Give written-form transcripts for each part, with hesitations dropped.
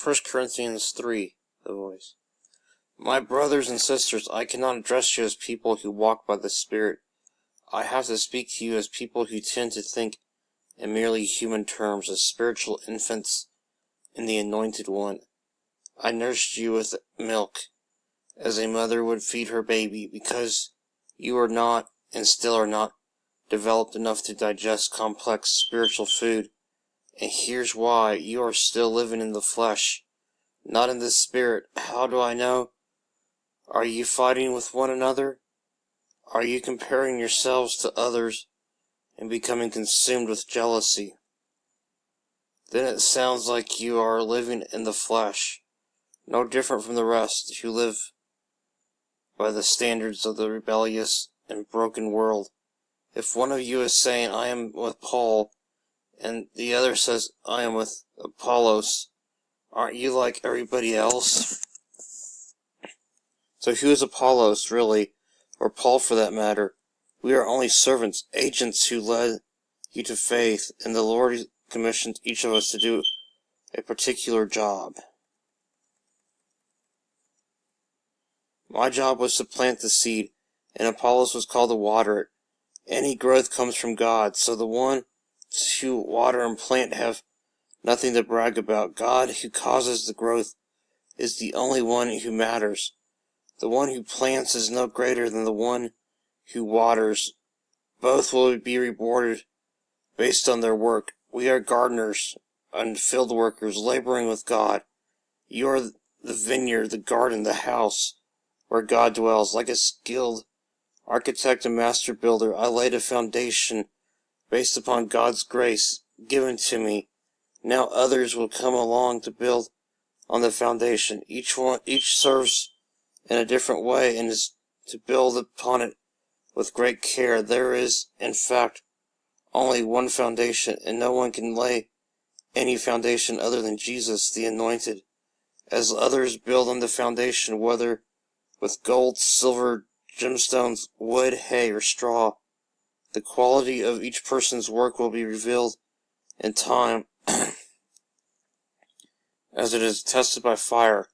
1 Corinthians 3, the voice. My brothers and sisters, I cannot address you as people who walk by the Spirit. I have to speak to you as people who tend to think in merely human terms, as spiritual infants in the Anointed One. I nursed you with milk, as a mother would feed her baby, because you are not, and still are not, developed enough to digest complex spiritual food. And here's why: you are still living in the flesh, not in the Spirit. How do I know? Are you fighting with one another? Are you comparing yourselves to others and becoming consumed with jealousy? Then it sounds like you are living in the flesh, no different from the rest who live by the standards of the rebellious and broken world. If one of you is saying, I am with Paul, and the other says, I am with Apollos, aren't you like everybody else? So who is Apollos, really, or Paul for that matter? We are only servants, agents who led you to faith, and the Lord commissioned each of us to do a particular job. My job was to plant the seed, and Apollos was called to water it. Any growth comes from God, so the one who water and plant have nothing to brag about. God, who causes the growth, is the only one who matters. The one who plants is no greater than the one who waters. Both will be rewarded based on their work. We are gardeners and field workers laboring with God. You are the vineyard, the garden, the house where God dwells. Like a skilled architect and master builder, I laid a foundation based upon God's grace given to me. Now others will come along to build on the foundation. Each serves in a different way and is to build upon it with great care. There is, in fact, only one foundation, and no one can lay any foundation other than Jesus, the Anointed. As others build on the foundation, whether with gold, silver, gemstones, wood, hay, or straw, the quality of each person's work will be revealed in time, as it is tested by fire.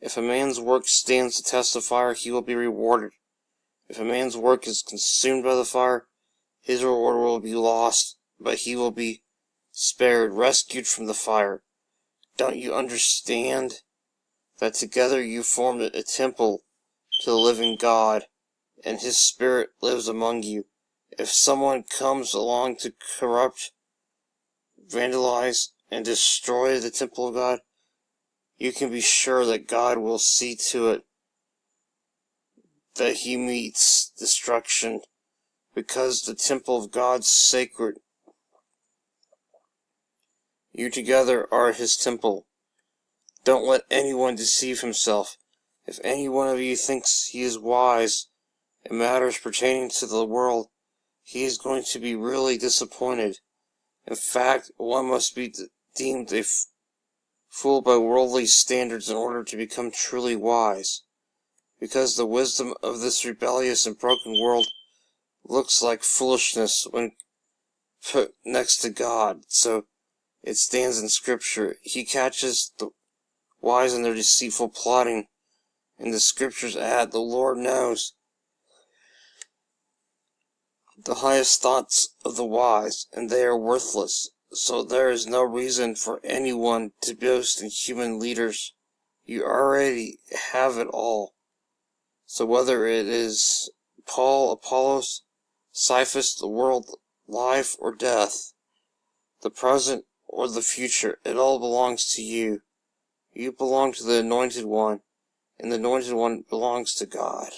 If a man's work stands the test of fire, he will be rewarded. If a man's work is consumed by the fire, his reward will be lost, but he will be spared, rescued from the fire. Don't you understand that together you form a temple to the living God, and His Spirit lives among you? If someone comes along to corrupt, vandalize, and destroy the temple of God, you can be sure that God will see to it that he meets destruction, because the temple of God's sacred. You together are His temple. Don't let anyone deceive himself. If any one of you thinks he is wise in matters pertaining to the world, he is going to be really disappointed. In fact, one must be deemed a fool by worldly standards in order to become truly wise, because the wisdom of this rebellious and broken world looks like foolishness when put next to God. So it stands in Scripture. He catches the wise in their deceitful plotting, and the Scriptures add, the Lord knows the highest thoughts of the wise, and they are worthless. So there is no reason for anyone to boast in human leaders. You already have it all. So whether it is Paul, Apollos, Cephas, the world, life or death, the present or the future, it all belongs to you. You belong to the Anointed One, and the Anointed One belongs to God.